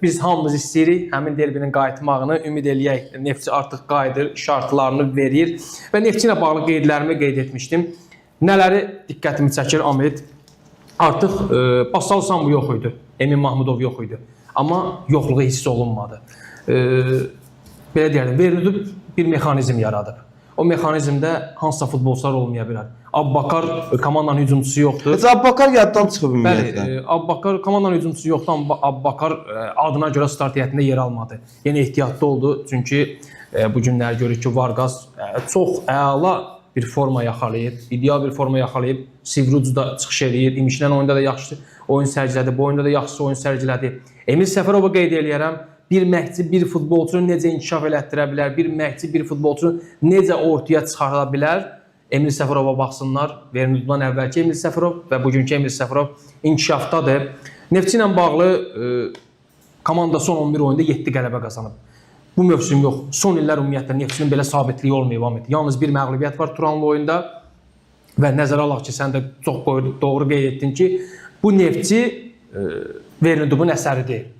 Biz hamımız istəyirik həmin derbinin qayıtmağını, ümid eləyək. Neftçi artıq qayıdır, şartlarını verir və Neftçi ilə bağlı qeydlərimi qeyd etmişdim. Nələri diqqətimi çəkir Ahmet? Artıq Basal Sambu yox idi, Emin Mahmudov yox idi. Amma yoxluğu hiss olunmadı. Belə deyərdim, Vernudub bir mexanizm yaradıb. O mexanizmdə hansısa futbolçular olmaya bilər. Abbakar komandanın hücumçusu yoxdur. Heç Abbakar yaddan çıxıb ümumiyyətlə. Bəli, Abbakar komandanın hücumçusu yoxdur, amma Abbakar adına görə start heyətində yer almadı. Yəni ehtiyatlı oldu, çünki bu günləri görürük ki, Vargas çox əla bir forma yaxalayıb, ideal bir forma yaxalayıb, Sivrucuda çıxış eləyir, İmişlən oyunda da yaxşı oyun sərgilədi, bu oyunda da yaxşı oyun sərgilədi. Emil Səfərovu qeyd eləyərəm. Bir məhdci bir futbolçunu necə inkişaf elətdirə bilər, bir məhdci bir futbolçunu necə ortaya çıxara bilər, Emil Səfərova baxsınlar. Vernudubdan əvvəlki Emil Səfərov və bugünkü Emil Səfərov inkişafdadır. Neftçi ilə bağlı komanda son 11 oyunda 7 qələbə qazanıb. Bu mövsüm yox, son illər ümumiyyətlə Neftçinin belə sabitliyi olmayıb. Yalnız bir məğlubiyyət var Turanlı oyunda və nəzərə alaq ki, sən də çox doğru qeyd etdin ki, bu Neftçi Vernudubun əsəridir.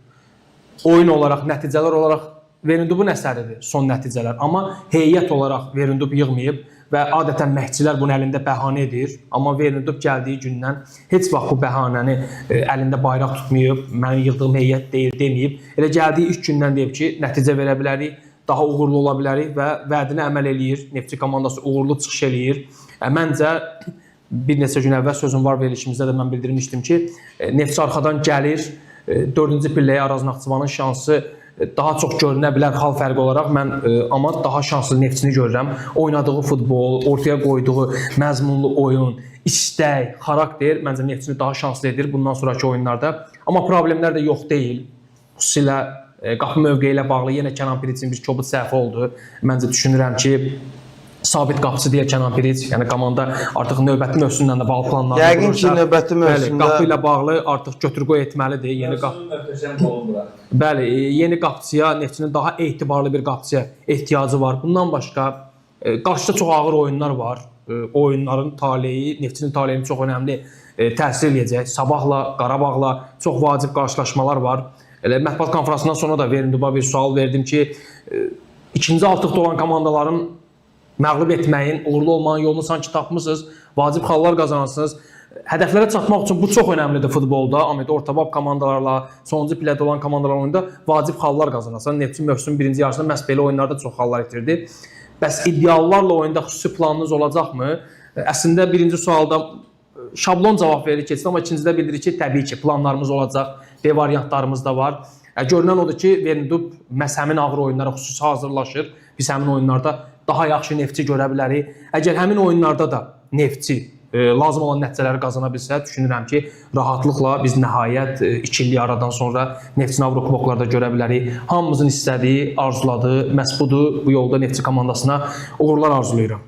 Oyun olaraq, nəticələr olaraq Vernudubun əsəridir son nəticələr. Amma heyət olaraq Vernudub yığmayıb və adətən məhdçilər bunu əlində bəhanə edir. Amma Vernudub gəldiyi gündən heç vaxt bu bəhanəni əlində bayraq tutmayıb, mənim yığdığım heyət deyil deməyib. Elə gəldiyi ilk gündən deyib ki, nəticə verə bilərik, daha uğurlu ola bilərik və vədinə əməl eləyir. Neftçi komandası uğurlu çıxış eləyir. Məncə bir neçə gün əvvəl sözüm var verilişimizdə də mən bildirmişdim ki, Neftçi arxadan gəlir. 4-cü pilləyə Araz Naxçıvanın şansı daha çox görünə bilər xal fərqi olaraq. Mən amma daha şanslı Neftçini görürəm. Oynadığı futbol, ortaya qoyduğu məzmunlu oyun, istək, xarakter məncə Neftçini daha şanslı edir bundan sonraki oyunlarda. Amma problemlər də yox deyil. Xüsusilə qapı mövqeyi ilə bağlı yenə Kənan Piriçin bir kobud səhvi oldu. Məncə düşünürəm ki, sabit qapıcı deyə Kənan Piriç, yəni komanda artıq növbəti mövsümdən də bağlı planlarını yəqin ki, növbəti mövsümdə qapı ilə bağlı artıq götür-qoy etməlidir. Yeni qapıçıya, Neftçinin daha etibarlı bir qapıçıya ehtiyacı var. Bundan başqa qarşıda çox ağır oyunlar var. Oyunların taleyi, Neftçinin taleyini çox önəmli təsir edəcək. Sabahla, Qarabağla çox vacib qarşılaşmalar var. Mətbuat konferansından sonra da Vernuduba bir sual verdim ki, ikinci altıqda olan komandaların məğlub etməyin, uğurlu olmanın yolunu sanki tapmısınız, vacib xallar qazanırsınız. Hədəflərə çatmaq üçün bu çox önəmlidir futbolda. Ortabab komandalarla, sonuncu pillədə olan komandalar oyunda vacib xallar qazanırsan. Neftçi mövsümün birinci yarısında məhz belə oyunlarda çox xallar itirdi. Bəs ideallarla oyunda xüsusi planınız olacaqmı? Əslində birinci sualda şablon cavab verir keçdi, amma ikincidə bildirir ki, təbii ki, planlarımız olacaq, B variantlarımız da var. Görünən odur ki, Vernudub məhz həmin ağır oyunlara xüsusi hazırlaşır. Biz həmin oyunlarda daha yaxşı Neftçi görə bilərik. Əgər həmin oyunlarda da Neftçi lazım olan nəticələri qazana bilsə, düşünürəm ki, rahatlıqla biz nəhayət 2 illik aradan sonra Neftçini Avrokuboklarda görə bilərik. Hamımızın istədiyi, arzuladığı məhz budur. Bu yolda Neftçi komandasına uğurlar arzulayıram.